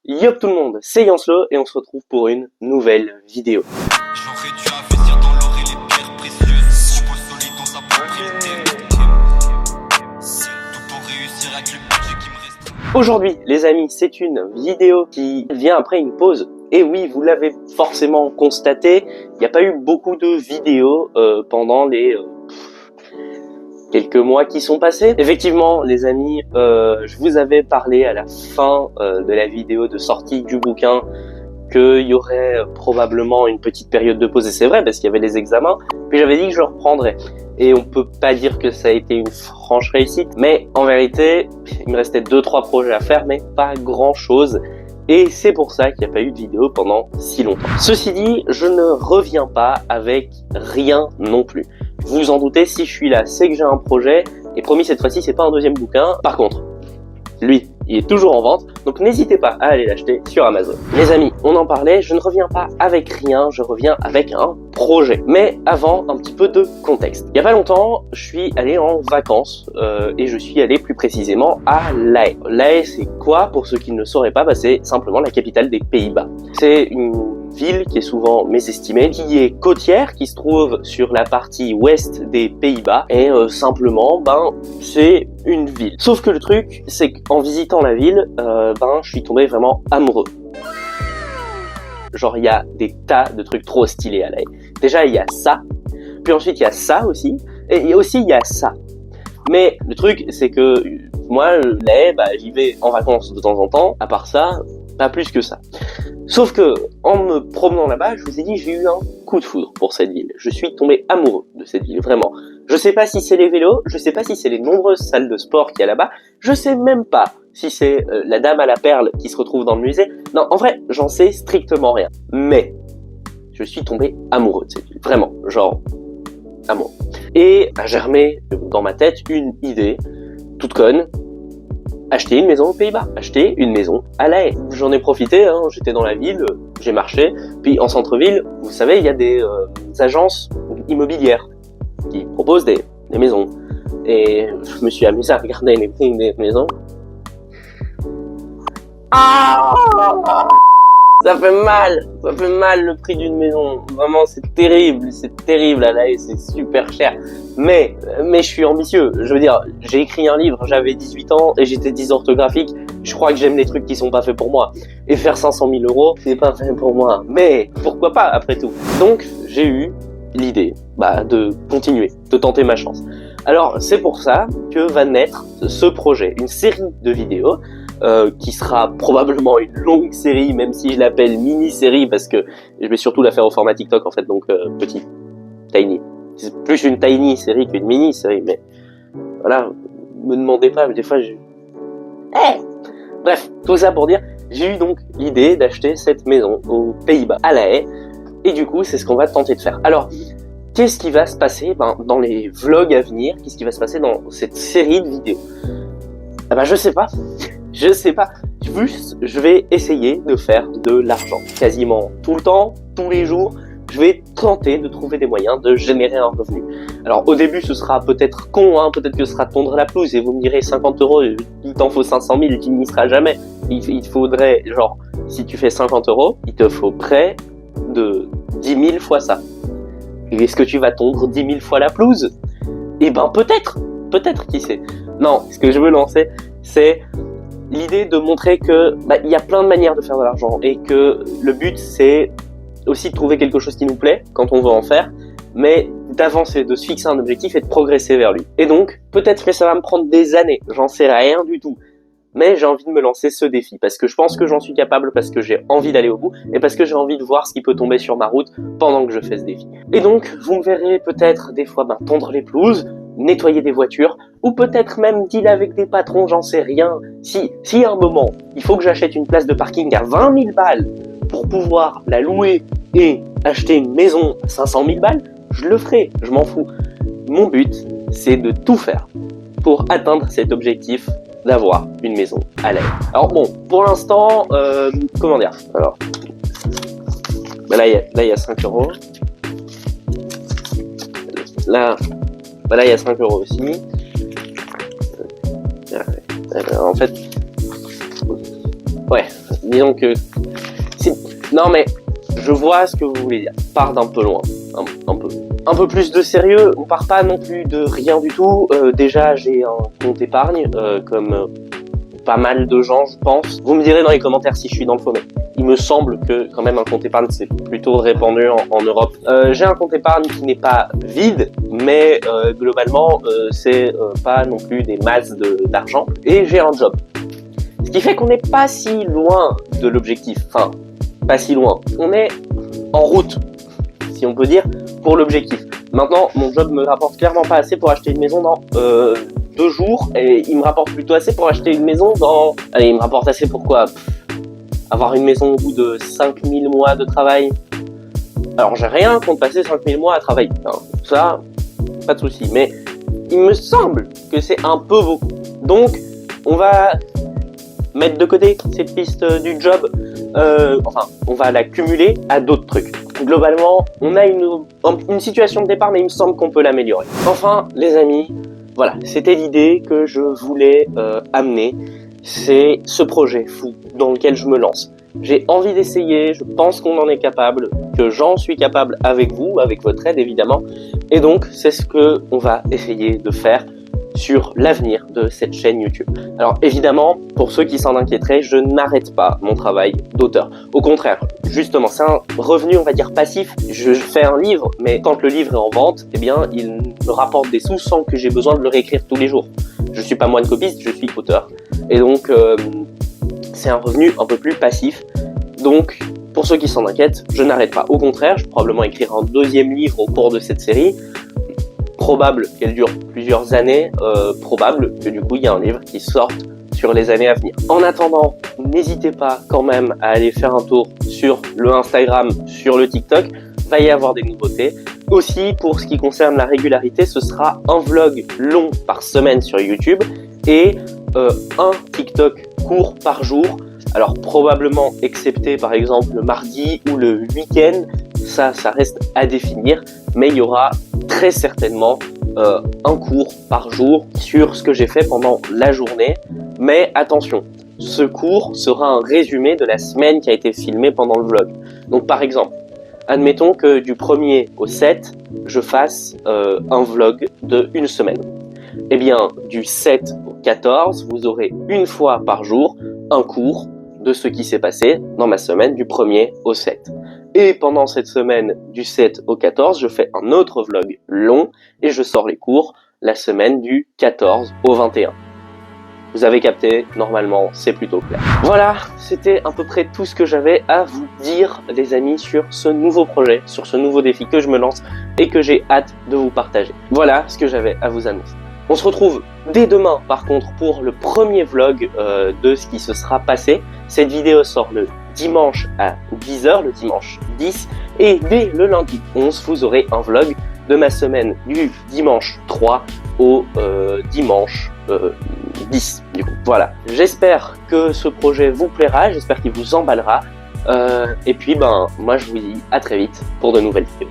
Yop tout le monde, c'est Yanslo et on se retrouve pour une nouvelle vidéo. J'aurais dû investir dans l'or et les pierres précieuses. Propos solide dans sa propriété. C'est tout pour réussir avec le budget qui me reste. Aujourd'hui les amis, c'est une vidéo qui vient après une pause. Et oui, vous l'avez forcément constaté, il n'y a pas eu beaucoup de vidéos pendant les quelques mois qui sont passés. Effectivement les amis, je vous avais parlé à la fin de la vidéo de sortie du bouquin qu'il y aurait probablement une petite période de pause, et c'est vrai parce qu'il y avait les examens, puis j'avais dit que je le reprendrais. Et on peut pas dire que ça a été une franche réussite, mais en vérité, il me restait 2-3 projets à faire, mais pas grand chose. Et c'est pour ça qu'il n'y a pas eu de vidéo pendant si longtemps. Ceci dit, je ne reviens pas avec rien non plus. Vous vous en doutez, si je suis là, c'est que j'ai un projet, et promis cette fois-ci, c'est pas un deuxième bouquin. Par contre, lui, il est toujours en vente, donc n'hésitez pas à aller l'acheter sur Amazon. Les amis, on en parlait, je ne reviens pas avec rien, je reviens avec un projet. Mais avant, un petit peu de contexte. Il y a pas longtemps, je suis allé en vacances, et je suis allé plus précisément à La Haye. La Haye, c'est quoi? Pour ceux qui ne le sauraient pas, c'est simplement la capitale des Pays-Bas. C'est une ville qui est souvent mésestimée, qui est côtière, qui se trouve sur la partie ouest des Pays-Bas, et simplement, c'est une ville. Sauf que le truc, c'est qu'en visitant la ville, je suis tombé vraiment amoureux. Genre, il y a des tas de trucs trop stylés à La Haye. Déjà, il y a ça, puis ensuite il y a ça aussi, et aussi il y a ça. Mais le truc, c'est que moi, La Haye, j'y vais en vacances de temps en temps, à part ça, pas plus que ça. Sauf que, en me promenant là-bas, je vous ai dit, j'ai eu un coup de foudre pour cette ville. Je suis tombé amoureux de cette ville, vraiment. Je sais pas si c'est les vélos, je sais pas si c'est les nombreuses salles de sport qu'il y a là-bas, je sais même pas si c'est la dame à la perle qui se retrouve dans le musée. Non, en vrai, j'en sais strictement rien. Mais, je suis tombé amoureux de cette ville, vraiment, genre, amoureux. Et j'ai remis dans ma tête une idée, toute conne, acheter une maison aux Pays-Bas, acheter une maison à La Haye. J'en ai profité, j'étais dans la ville, j'ai marché, puis en centre-ville, vous savez, il y a des agences immobilières qui proposent des maisons. Et je me suis amusé à regarder les prix des maisons. Ah, ça fait mal le prix d'une maison. Vraiment, c'est terrible à La Haye, c'est super cher. Mais je suis ambitieux. Je veux dire, j'ai écrit un livre, j'avais 18 ans et j'étais dysorthographique. Je crois que j'aime les trucs qui sont pas faits pour moi. Et faire 500 000 €, c'est pas fait pour moi. Mais pourquoi pas après tout? Donc, j'ai eu l'idée de continuer, de tenter ma chance. Alors, c'est pour ça que va naître ce projet, une série de vidéos qui sera probablement une longue série, même si je l'appelle mini-série parce que je vais surtout la faire au format TikTok en fait, donc petit, tiny. C'est plus une tiny série qu'une mini-série, mais voilà, me demandez pas, des fois Bref, tout ça pour dire, j'ai eu donc l'idée d'acheter cette maison aux Pays-Bas, à La Haye, et du coup c'est ce qu'on va tenter de faire. Alors, qu'est-ce qui va se passer dans les vlogs à venir? Qu'est-ce qui va se passer dans cette série de vidéos? Je sais pas. Je sais pas. Juste, je vais essayer de faire de l'argent. Quasiment tout le temps, tous les jours, je vais tenter de trouver des moyens de générer un revenu. Alors au début, ce sera peut-être con, peut-être que ce sera tondre la pelouse et vous me direz 50 €, il t'en faut 500 000, tu n'y seras jamais. Il faudrait, genre, si tu fais 50 €, il te faut près de 10 000 fois ça. Et est-ce que tu vas tondre 10 000 fois la pelouse? Peut-être, qui sait. Non, ce que je veux lancer, c'est l'idée de montrer que il y a plein de manières de faire de l'argent et que le but c'est aussi de trouver quelque chose qui nous plaît quand on veut en faire, mais d'avancer, de se fixer un objectif et de progresser vers lui. Et donc, peut-être que ça va me prendre des années, j'en sais rien du tout, mais j'ai envie de me lancer ce défi parce que je pense que j'en suis capable, parce que j'ai envie d'aller au bout et parce que j'ai envie de voir ce qui peut tomber sur ma route pendant que je fais ce défi. Et donc, vous me verrez peut-être des fois tondre les pelouses, nettoyer des voitures, ou peut-être même dealer avec des patrons, j'en sais rien. Si à un moment, il faut que j'achète une place de parking à 20 000 balles pour pouvoir la louer et acheter une maison à 500 000 balles, je le ferai, je m'en fous. Mon but, c'est de tout faire pour atteindre cet objectif d'avoir une maison à La Haye. Alors bon, pour l'instant, comment dire? Alors, là il y a 5 €. Là, il y a 5 € aussi. En fait, Ouais, disons que... Non mais, je vois ce que vous voulez dire. Part d'un peu loin, un peu plus de sérieux, on part pas non plus de rien du tout. Déjà, j'ai un compte épargne, comme pas mal de gens, je pense. Vous me direz dans les commentaires si je suis dans le faux, mais il me semble que quand même un compte épargne, c'est plutôt répandu en Europe. J'ai un compte épargne qui n'est pas vide, mais globalement, c'est pas non plus des masses d'argent. Et j'ai un job. Ce qui fait qu'on n'est pas si loin de l'objectif. Enfin, pas si loin. On est en route, si on peut dire, pour l'objectif. Maintenant, mon job me rapporte clairement pas assez pour acheter une maison dans 2 jours, et il me rapporte plutôt assez pour acheter une maison dans... Allez, il me rapporte assez pour quoi? Avoir une maison au bout de 5000 mois de travail. Alors, j'ai rien contre passer 5000 mois à travailler. Enfin, ça, pas de souci. Mais il me semble que c'est un peu beaucoup. Donc, on va mettre de côté cette piste du job. Enfin, on va la cumuler à d'autres trucs. Globalement, on a une situation de départ, mais il me semble qu'on peut l'améliorer. Enfin, les amis, voilà, c'était l'idée que je voulais amener. C'est ce projet fou dans lequel je me lance. J'ai envie d'essayer, je pense qu'on en est capable, que j'en suis capable avec vous, avec votre aide évidemment. Et donc, c'est ce que on va essayer de faire sur l'avenir de cette chaîne YouTube. Alors évidemment, pour ceux qui s'en inquiéteraient, je n'arrête pas mon travail d'auteur. Au contraire, justement, c'est un revenu, on va dire, passif. Je fais un livre, mais quand le livre est en vente, eh bien, il me rapporte des sous sans que j'ai besoin de le réécrire tous les jours. Je suis pas moine copiste, je suis auteur. Et donc, c'est un revenu un peu plus passif. Donc, pour ceux qui s'en inquiètent, je n'arrête pas. Au contraire, je vais probablement écrire un 2e livre au cours de cette série. Probable qu'elle dure plusieurs années, probable que du coup il y a un livre qui sorte sur les années à venir. En attendant, n'hésitez pas quand même à aller faire un tour sur le Instagram, sur le TikTok, va y avoir des nouveautés. Aussi, pour ce qui concerne la régularité, ce sera un vlog long par semaine sur YouTube et un TikTok court par jour. Alors probablement excepté par exemple le mardi ou le week-end, ça reste à définir, mais il y aura très certainement un cours par jour sur ce que j'ai fait pendant la journée. Mais attention, ce cours sera un résumé de la semaine qui a été filmée pendant le vlog. Donc par exemple, admettons que du 1er au 7, je fasse un vlog de 1 semaine. Eh bien, du 7 au 14, vous aurez une fois par jour un cours de ce qui s'est passé dans ma semaine du 1er au 7. Et pendant cette semaine du 7 au 14, je fais un autre vlog long et je sors les cours la semaine du 14 au 21. Vous avez capté, normalement c'est plutôt clair. Voilà, c'était à peu près tout ce que j'avais à vous dire les amis sur ce nouveau projet, sur ce nouveau défi que je me lance et que j'ai hâte de vous partager. Voilà ce que j'avais à vous annoncer. On se retrouve dès demain par contre pour le premier vlog de ce qui se sera passé. Cette vidéo sort le dimanche à 10h, le dimanche 10, et dès le lundi 11, vous aurez un vlog de ma semaine du dimanche 3 au dimanche 10 du coup. Voilà, j'espère que ce projet vous plaira, j'espère qu'il vous emballera, et puis moi je vous dis à très vite pour de nouvelles vidéos.